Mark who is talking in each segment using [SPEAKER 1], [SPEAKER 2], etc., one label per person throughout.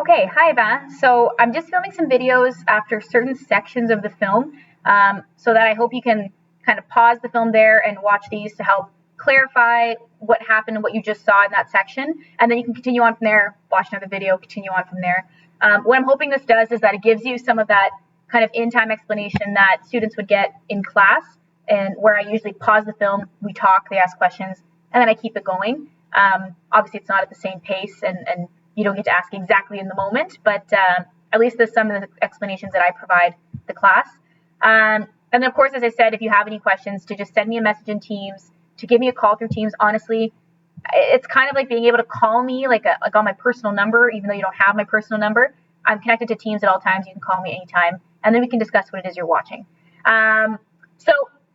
[SPEAKER 1] Okay, hi Eva. So I'm just filming some videos after certain sections of the film, so that I hope you can kind of pause the film there and watch these to help clarify what happened and what you just saw in that section, and then you can continue on from there, watch another video, continue on from there. What I'm hoping this does is that it gives you some of that kind of in-time explanation that students would get in class, and where I usually pause the film, we talk, they ask questions, and then I keep it going. Obviously, it's not at the same pace, and you don't get to ask exactly in the moment, but at least there's some of the explanations that I provide the class. And then, of course, as I said, if you have any questions, to just send me a message in Teams, to give me a call through Teams. Honestly, it's kind of like being able to call me like on my personal number, even though you don't have my personal number. I'm connected to Teams at all times. You can call me anytime, and then we can discuss what it is you're watching. So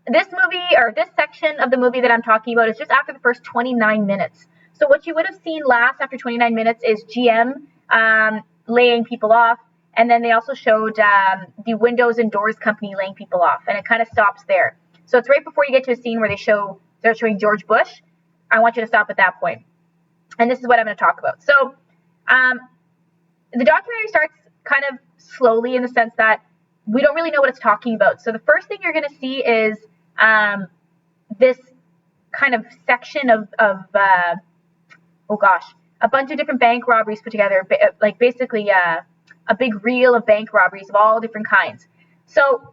[SPEAKER 1] this movie, or this section of the movie that I'm talking about, is just after the first 29 minutes. So what you would have seen last after 29 minutes is GM laying people off, and then they also showed the windows and doors company laying people off, and it kind of stops there. So it's right before you get to a scene where they're showing George Bush. I want you to stop at that point, and this is what I'm going to talk about. So the documentary starts kind of slowly in the sense that we don't really know what it's talking about. So the first thing you're going to see is this kind of section of oh gosh, a bunch of different bank robberies put together, like basically a big reel of bank robberies of all different kinds. So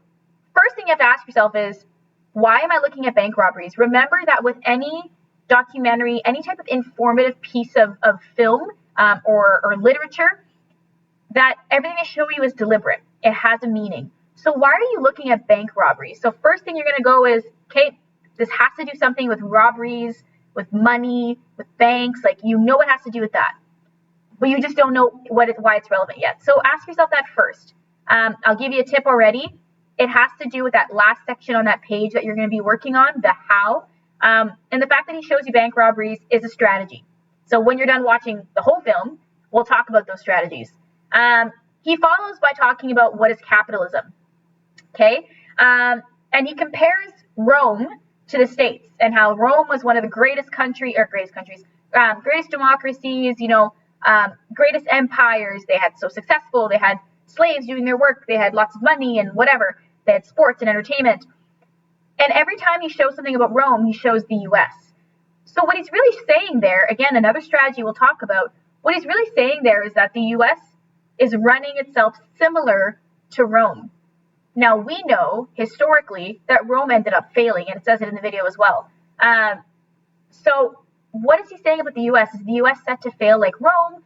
[SPEAKER 1] first thing you have to ask yourself is, why am I looking at bank robberies? Remember that with any documentary, any type of informative piece of film or literature, that everything they show you is deliberate. It has a meaning. So why are you looking at bank robberies? So first thing you're going to go is, okay, this has to do something with robberies, with money, with banks. Like, you know it has to do with that, but you just don't know why it's relevant yet. So ask yourself that first. I'll give you a tip already. It has to do with that last section on that page that you're going to be working on, the how. And the fact that he shows you bank robberies is a strategy. So when you're done watching the whole film, we'll talk about those strategies. He follows by talking about what is capitalism. Okay. And he compares Rome to the States, and how Rome was one of the greatest democracies, greatest empires. They had so successful. They had slaves doing their work. They had lots of money and whatever. They had sports and entertainment. And every time he shows something about Rome, he shows the US. So what he's really saying there, again, another strategy we'll talk about, what he's really saying there is that the US is running itself similar to Rome. Now, we know historically that Rome ended up failing, and it says it in the video as well. So what is he saying about the US? Is the US set to fail like Rome?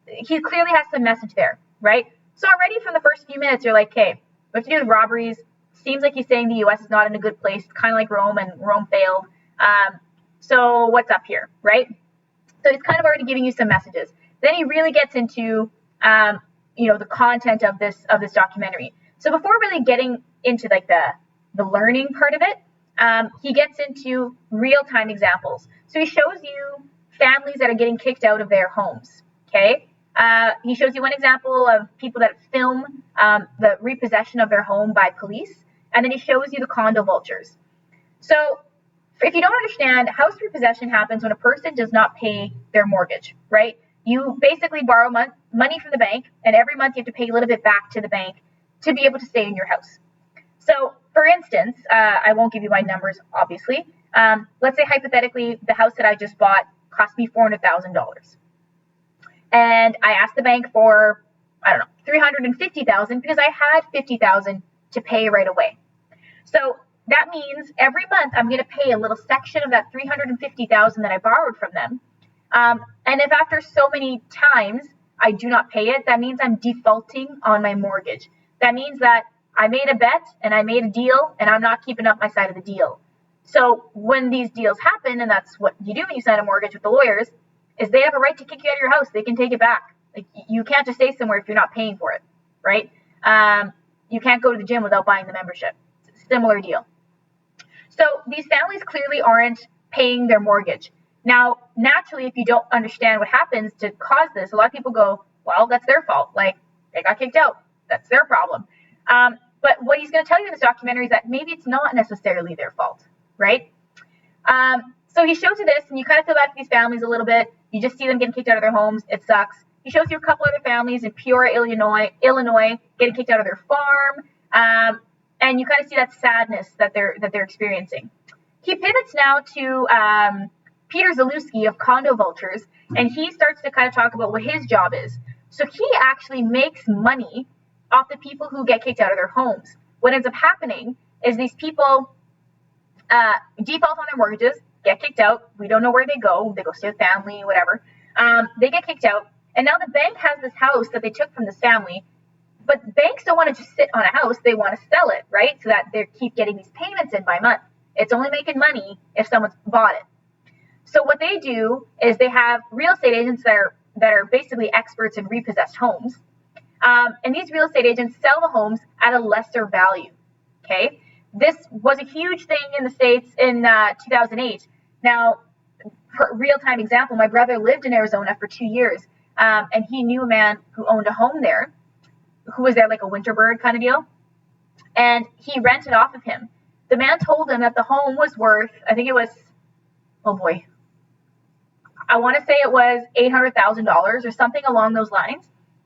[SPEAKER 1] He clearly has some message there, right? So already from the first few minutes, you're like, okay, we have to do with robberies. Seems like he's saying the US is not in a good place, kind of like Rome, and Rome failed. So what's up here, right? So he's kind of already giving you some messages. Then he really gets into the content of this documentary. So before really getting into like the learning part of it, he gets into real-time examples. So he shows you families that are getting kicked out of their homes. Okay, he shows you one example of people that film the repossession of their home by police, and then he shows you the condo vultures. So if you don't understand, house repossession happens when a person does not pay their mortgage, right? You basically borrow money from the bank, and every month you have to pay a little bit back to the bank to be able to stay in your house. So, for instance, I won't give you my numbers, obviously. Let's say hypothetically, the house that I just bought cost me $400,000, and I asked the bank for, I don't know, $350,000 because I had $50,000 to pay right away. So that means every month I'm going to pay a little section of that $350,000 that I borrowed from them. And if after so many times I do not pay it, that means I'm defaulting on my mortgage. That means that I made a bet and I made a deal, and I'm not keeping up my side of the deal. So when these deals happen, and that's what you do when you sign a mortgage with the lawyers, is they have a right to kick you out of your house. They can take it back. Like, you can't just stay somewhere if you're not paying for it, right? You can't go to the gym without buying the membership. It's a similar deal. So these families clearly aren't paying their mortgage. Now, naturally, if you don't understand what happens to cause this, a lot of people go, well, that's their fault. Like, they got kicked out. That's their problem. But what he's going to tell you in this documentary is that maybe it's not necessarily their fault, right? So he shows you this, and you kind of feel bad for these families a little bit. You just see them getting kicked out of their homes. It sucks. he shows you a couple other families in Peoria, Illinois, getting kicked out of their farm, and you kind of see that sadness that they're experiencing. He pivots now to Peter Zalewski of Condo Vultures, and he starts to kind of talk about what his job is. So he actually makes money off the people who get kicked out of their homes. What ends up happening is these people default on their mortgages, get kicked out. We don't know where they go. They go stay with family, whatever. They get kicked out, and now the bank has this house that they took from this family. But banks don't want to just sit on a house. They want to sell it, right? So that they keep getting these payments in by month. It's only making money if someone's bought it. So what they do is they have real estate agents that are basically experts in repossessed homes. And these real estate agents sell the homes at a lesser value. Okay? This was a huge thing in the States in 2008. Now, for real-time example, my brother lived in Arizona for 2 years, and he knew a man who owned a home there, who was there like a winter bird kind of deal, and he rented off of him. The man told him that the home was worth, I think it was, oh boy, I want to say it was $800,000 or something along those lines,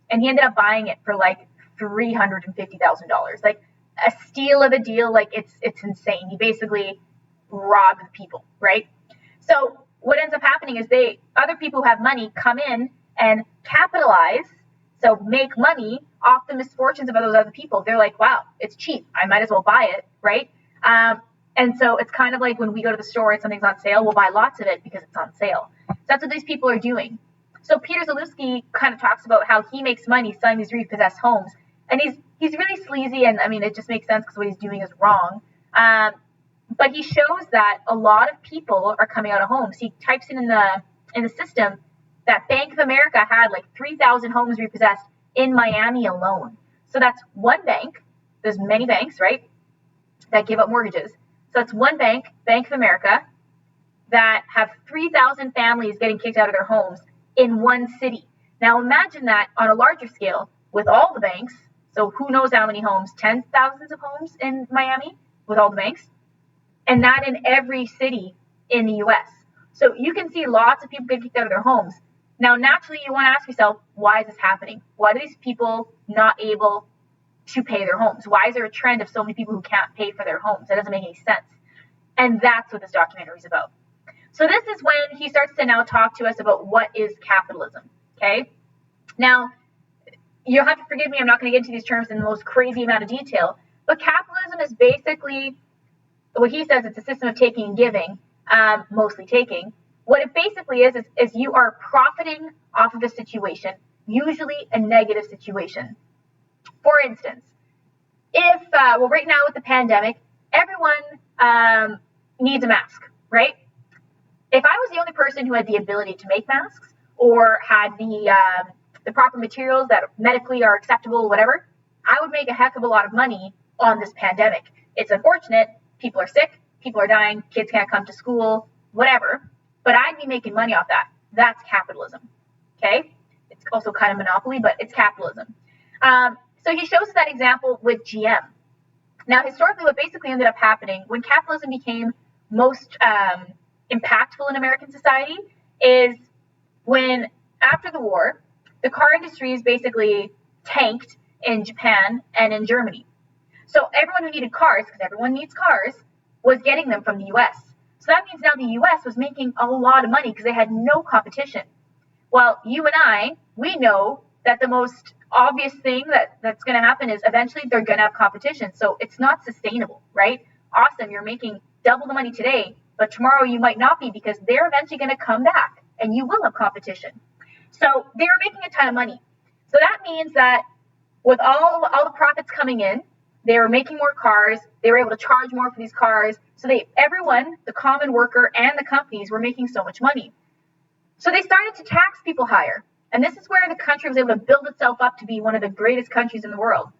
[SPEAKER 1] and he ended up buying it for like $350,000, like a steal of a deal. Like it's insane. He basically robbed people, right? So what ends up happening is other people who have money come in and capitalize, so make money off the misfortunes of those other people. They're like, wow, it's cheap. I might as well buy it, right? And so it's kind of like when we go to the store and something's on sale, we'll buy lots of it because it's on sale. So that's what these people are doing. So Peter Zalewski kind of talks about how he makes money selling these repossessed homes. And he's really sleazy, and I mean, it just makes sense because what he's doing is wrong. But he shows that a lot of people are coming out of homes. He types in the system that Bank of America had like 3,000 homes repossessed in Miami alone. So that's one bank. There's many banks, right, that give out mortgages. So that's one bank, Bank of America, that have 3,000 families getting kicked out of their homes in one city. Now imagine that on a larger scale with all the banks. So who knows how many homes, tens of thousands of homes in Miami with all the banks, and that in every city in the US. So you can see lots of people get kicked out of their homes. Now, naturally, you want to ask yourself, why is this happening? Why are these people not able to pay their homes? Why is there a trend of so many people who can't pay for their homes? That doesn't make any sense. And that's what this documentary is about. So this is when he starts to now talk to us about what is capitalism, okay? Now, you'll have to forgive me, I'm not going to get into these terms in the most crazy amount of detail, but capitalism is basically, what he says, it's a system of taking and giving, mostly taking. What it basically is you are profiting off of a situation, usually a negative situation. For instance, if, right now with the pandemic, everyone needs a mask, right? If I was the only person who had the ability to make masks or had the proper materials that medically are acceptable, whatever, I would make a heck of a lot of money on this pandemic. It's unfortunate. People are sick. People are dying. Kids can't come to school, whatever. But I'd be making money off that. That's capitalism. Okay? It's also kind of monopoly, but it's capitalism. So he shows us that example with GM. Now, historically, what basically ended up happening when capitalism became most impactful in American society is when, after the war, the car industries basically tanked in Japan and in Germany. So everyone who needed cars, because everyone needs cars, was getting them from the US. So that means now the US was making a lot of money because they had no competition. Well, you and I, we know that the most obvious thing that's going to happen is eventually they're going to have competition. So it's not sustainable, right? Awesome, you're making double the money today, but tomorrow you might not be because they're eventually going to come back and you will have competition. So they were making a ton of money. So that means that with all the profits coming in, they were making more cars. They were able to charge more for these cars. So everyone, the common worker and the companies, were making so much money. So they started to tax people higher. And this is where the country was able to build itself up to be one of the greatest countries in the world.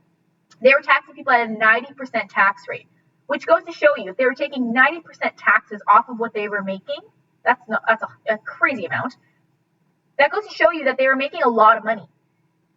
[SPEAKER 1] They were taxing people at a 90% tax rate, which goes to show you if they were taking 90% taxes off of what they were making, that's a crazy amount. That goes to show you that they were making a lot of money.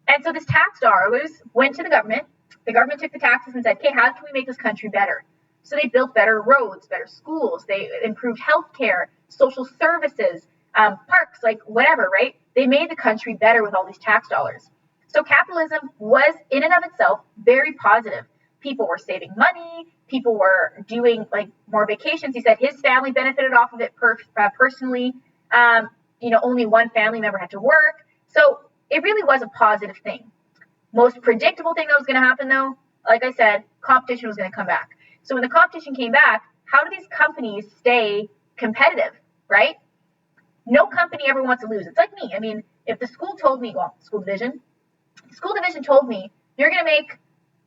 [SPEAKER 1] And so this tax dollars went to the government. The government took the taxes and said, okay, how can we make this country better? So they built better roads, better schools. They improved healthcare, social services, parks, like whatever, right? They made the country better with all these tax dollars. So capitalism was, in and of itself, very positive. People were saving money. People were doing like more vacations. He said his family benefited off of it personally. Only one family member had to work. So it really was a positive thing. Most predictable thing that was going to happen, though, like I said, competition was going to come back. So when the competition came back, how do these companies stay competitive, right? No company ever wants to lose. It's like me. I mean, if the school told me, school division told me, you're going to make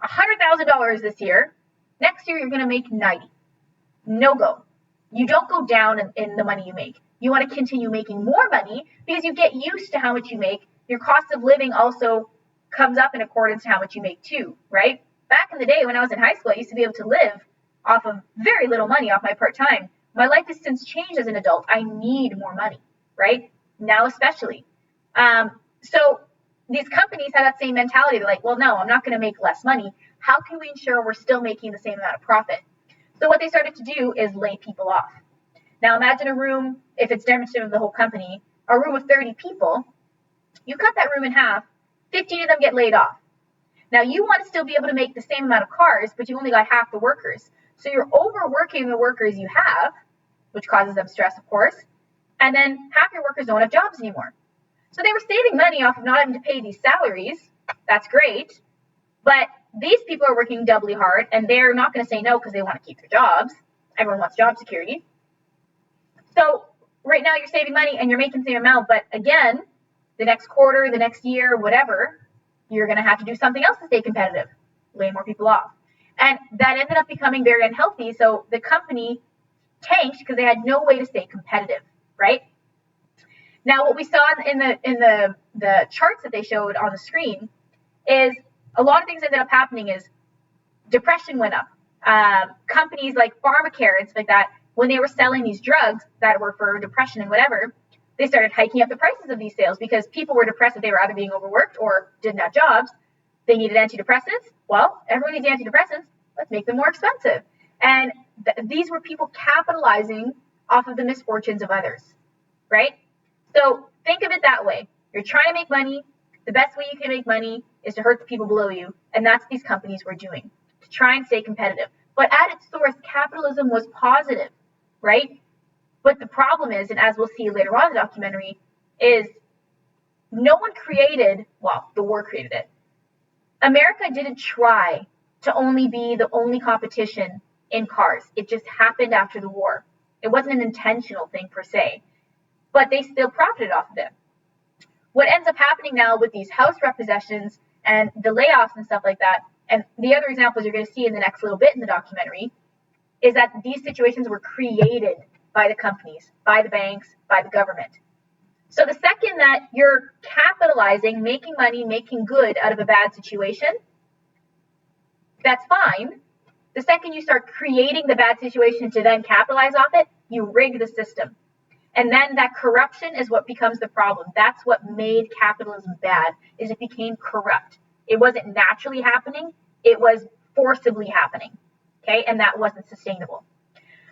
[SPEAKER 1] $100,000 this year. Next year, you're going to make 90. No go. You don't go down in the money you make. You want to continue making more money because you get used to how much you make. Your cost of living also comes up in accordance to how much you make too, right? Back in the day when I was in high school, I used to be able to live off of very little money off my part-time. My life has since changed as an adult. I need more money, right? Now especially. So these companies have that same mentality. They're like, well, no, I'm not going to make less money. How can we ensure we're still making the same amount of profit? So what they started to do is lay people off. Now imagine a room, if it's demonstrative of the whole company, a room of 30 people, you cut that room in half, 15 of them get laid off. Now you want to still be able to make the same amount of cars, but you only got half the workers. So you're overworking the workers you have, which causes them stress, of course, and then half your workers don't have jobs anymore. So they were saving money off of not having to pay these salaries. That's great. But these people are working doubly hard, and they're not going to say no because they want to keep their jobs. Everyone wants job security. So right now you're saving money and you're making the same amount, but again, the next quarter, the next year, whatever, you're going to have to do something else to stay competitive, lay more people off. And that ended up becoming very unhealthy. So the company tanked because they had no way to stay competitive, right? Now, what we saw in the charts that they showed on the screen is a lot of things ended up happening is depression went up. Companies like Pharmacare and stuff like that, when they were selling these drugs that were for depression and whatever, they started hiking up the prices of these sales because people were depressed that they were either being overworked or didn't have jobs. They needed antidepressants. Well, everyone needs antidepressants. Let's make them more expensive. And these were people capitalizing off of the misfortunes of others, right? So think of it that way. You're trying to make money. The best way you can make money is to hurt the people below you. And that's what these companies were doing to try and stay competitive. But at its source, capitalism was positive, right? But the problem is, and as we'll see later on in the documentary, is no one created, well, the war created it. America didn't try to only be the only competition in cars. It just happened after the war. It wasn't an intentional thing per se, but they still profited off of it. What ends up happening now with these house repossessions and the layoffs and stuff like that, and the other examples you're going to see in the next little bit in the documentary, is that these situations were created by the companies, by the banks, by the government. So the second that you're capitalizing, making money, making good out of a bad situation, that's fine. The second you start creating the bad situation to then capitalize off it, you rig the system. And then that corruption is what becomes the problem. That's what made capitalism bad, is it became corrupt. It wasn't naturally happening, it was forcibly happening. Okay, and that wasn't sustainable.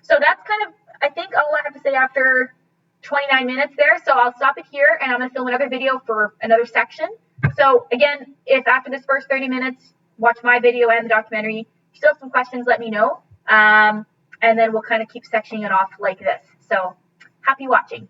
[SPEAKER 1] So that's kind of, I think, all I have to say after 29 minutes there. So I'll stop it here and I'm going to film another video for another section. So again, if after this first 30 minutes, watch my video and the documentary, if you still have some questions, let me know. And then we'll kind of keep sectioning it off like this. So happy watching.